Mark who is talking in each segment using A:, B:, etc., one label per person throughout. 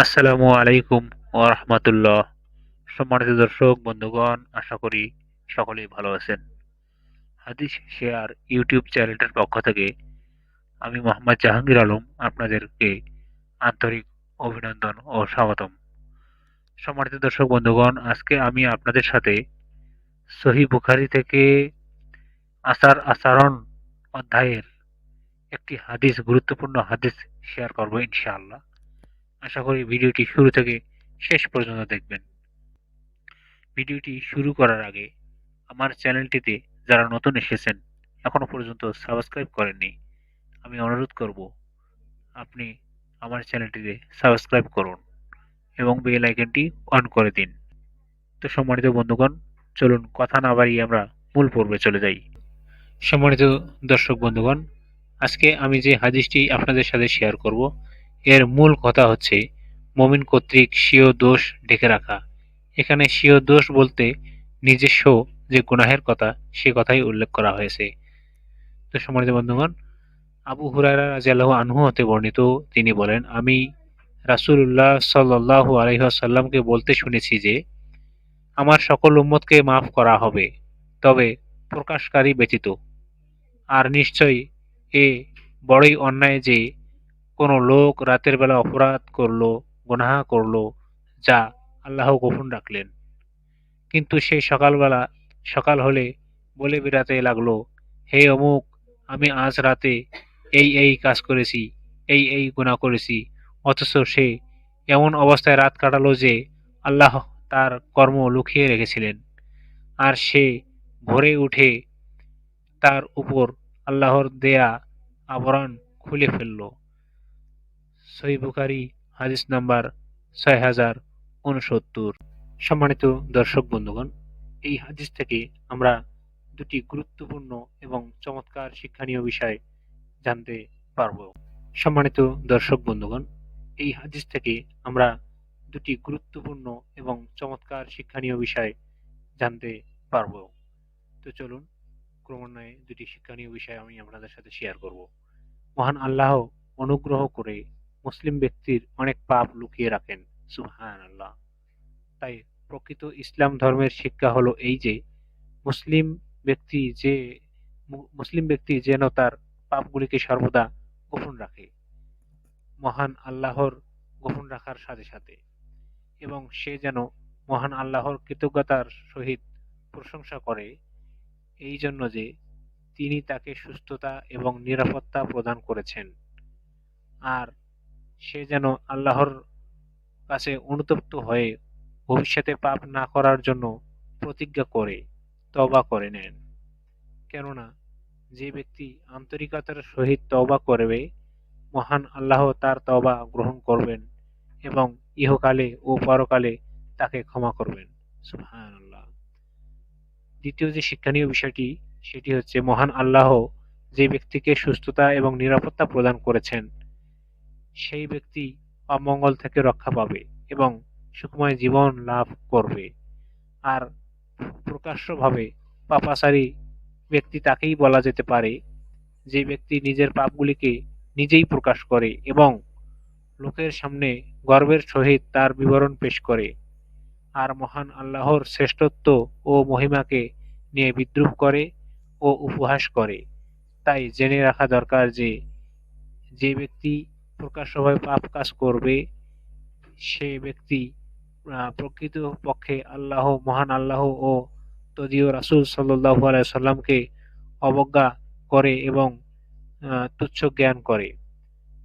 A: আসসালামু আলাইকুম ওয়া রাহমাতুল্লাহ। সম্মানিত দর্শক বন্ধুগণ, আশা করি সকলেই ভালো আছেন। হাদিস শেয়ার ইউটিউব চ্যানেলটির পক্ষ থেকে আমি মোহাম্মদ জাহাঙ্গীর আলম আপনাদেরকে আন্তরিক অভিনন্দন ও স্বাগতম। সম্মানিত দর্শক বন্ধুগণ, আজকে আমি আপনাদের সাথে সহিহ বুখারী থেকে আচরণ অধ্যায়ের একটি গুরুত্বপূর্ণ হাদিস শেয়ার করব ইনশাআল্লাহ। আশা করি ভিডিওটি শুরু থেকে শেষ পর্যন্ত দেখবেন। ভিডিওটি শুরু করার আগে আমার চ্যানেলটিতে যারা নতুন এসেছেন, এখনো পর্যন্ত সাবস্ক্রাইব করেননি, আমি অনুরোধ করব আপনি আমার চ্যানেলটিতে সাবস্ক্রাইব করুন এবং বেল আইকনটি অন করে দিন। তো সম্মানিত বন্ধুগণ, চলুন কথা না বাড়িয়ে আমরা মূল পর্বে চলে যাই। সম্মানিত দর্শক বন্ধুগণ, আজকে আমি যে হাদিসটি আপনাদের সাথে শেয়ার করব, এর মূল কথা হচ্ছে মুমিন কর্তৃক স্বীয় দোষ ঢেকে রাখা। এখানে স্বীয় দোষ বলতে নিজস্ব যে গুনাহের কথা, সে কথাই উল্লেখ করা হয়েছে। তো সম্মানিত বন্ধুগণ, আবু হুরায়রা রাদিয়াল্লাহু আনহু হতে বর্ণিত, তিনি বলেন, আমি রাসূলুল্লাহ সাল্লাল্লাহু আলাইহি ওয়াসাল্লামকে বলতে শুনেছি যে, আমার সকল উম্মতকে মাফ করা হবে, তবে প্রকাশকারী ব্যতীত। আর নিশ্চয়ই এ বড়ই অন্যায় যে কোনো লোক রাতের বেলা অপরাধ করল, গুনাহ করল, যা আল্লাহ গোপন রাখলেন। কিন্তু সে সকাল হলে বলে বেড়াতে লাগলো, হে অমুক, আমি আজ রাতে এই কাজ করেছি, এই গুনাহ করেছি। অথচ সে এমন অবস্থায় রাত কাটালো যে আল্লাহ তার কর্ম লুকিয়ে রেখেছিলেন। আর সে ভোরে উঠে তার উপর আল্লাহর দেয়া আবরণ খুলে ফেলল। সহিহ বুখারী হাদিস নাম্বার ৬০৬৯। সম্মানিত দর্শক বন্ধুগণ, এই হাদিস থেকে আমরা দুটি গুরুত্বপূর্ণ এবং চমৎকার শিক্ষণীয় বিষয় জানতে পারব। সম্মানিত দর্শক বন্ধুগণ, এই হাদিস থেকে আমরা দুটি গুরুত্বপূর্ণ এবং চমৎকার শিক্ষণীয় বিষয় জানতে পারব। তো চলুন, ক্রমান্বয়ে দুটি শিক্ষণীয় বিষয় আমি আপনাদের সাথে শেয়ার করব। মহান আল্লাহ অনুগ্রহ করে মুসলিম ব্যক্তির অনেক পাপ লুকিয়ে রাখেন। সুবহানাল্লাহ। তাই প্রকৃত ইসলাম ধর্মের শিক্ষা হলো এই যে, মুসলিম ব্যক্তি যে মুসলিম ব্যক্তি যেন তার পাপগুলিকে সর্বদা গোপন রাখে, মহান আল্লাহর গোপন রাখার সাথে সাথে, এবং সে যেন মহান আল্লাহর কৃতজ্ঞতার সহিত প্রশংসা করে এই জন্য যে তিনি তাকে সুস্থতা এবং নিরাপত্তা প্রদান করেছেন। আর সে যেন আল্লাহর কাছে অনুতপ্ত হয়ে ভবিষ্যতে পাপ না করার জন্য প্রতিজ্ঞা করে তওবা করে নেন। কেননা যে ব্যক্তি আন্তরিকতার সহিত তওবা করবে, মহান আল্লাহ তার তওবা গ্রহণ করবেন এবং ইহকালে ও পরকালে তাকে ক্ষমা করবেন। সুবহানাল্লাহ। দ্বিতীয় যে শিক্ষণীয় বিষয়টি, সেটি হচ্ছে মহান আল্লাহ যে ব্যক্তিকে সুস্থতা এবং নিরাপত্তা প্রদান করেছেন, সেই ব্যক্তি অমঙ্গল থেকে রক্ষা পাবে এবং সুখময় জীবন লাভ করবে। আর প্রকাশ্যভাবে পাপাচারী ব্যক্তি তাকেই বলা যেতে পারে যে ব্যক্তি নিজের পাপগুলিকে নিজেই প্রকাশ করে এবং লোকের সামনে গর্বের সহিত তার বিবরণ পেশ করে, আর মহান আল্লাহর শ্রেষ্ঠত্ব ও মহিমাকে নিয়ে বিদ্রূপ করে ও উপহাস করে। তাই জেনে রাখা দরকার যে, যে ব্যক্তি প্রকাশ্যভাবে পাপ কাজ করবে, সে ব্যক্তি প্রকৃত পক্ষে মহান আল্লাহ ও তদীয় রাসূল সাল্লাল্লাহু আলাইহি ওয়াসাল্লামকে অবজ্ঞা করে এবং তুচ্ছ জ্ঞান করে।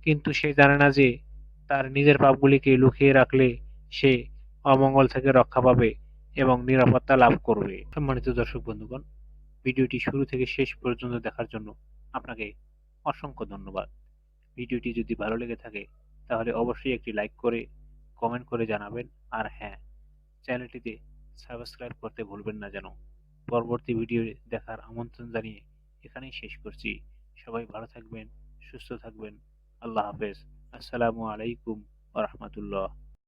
A: কিন্তু সে জানে না যে তার নিজের পাপগুলিকে লুকিয়ে রাখলে সে অমঙ্গল থেকে রক্ষা পাবে এবং নিরাপত্তা লাভ করবে। সম্মানিত দর্শক বন্ধুগণ, ভিডিওটি শুরু থেকে শেষ পর্যন্ত দেখার জন্য আপনাকে অসংখ্য ধন্যবাদ। ভিডিওটি যদি ভালো লেগে থাকে তাহলে অবশ্যই একটি লাইক করে কমেন্ট করে জানাবেন। আর হ্যাঁ, চ্যানেলটিতে সাবস্ক্রাইব করতে ভুলবেন না যেন। পরবর্তী ভিডিও দেখার আমন্ত্রণ জানিয়ে এখানেই শেষ করছি। সবাই ভালো থাকবেন, সুস্থ থাকবেন। আল্লাহ হাফেজ। আসসালামু আলাইকুম ওয়া রাহমাতুল্লাহ।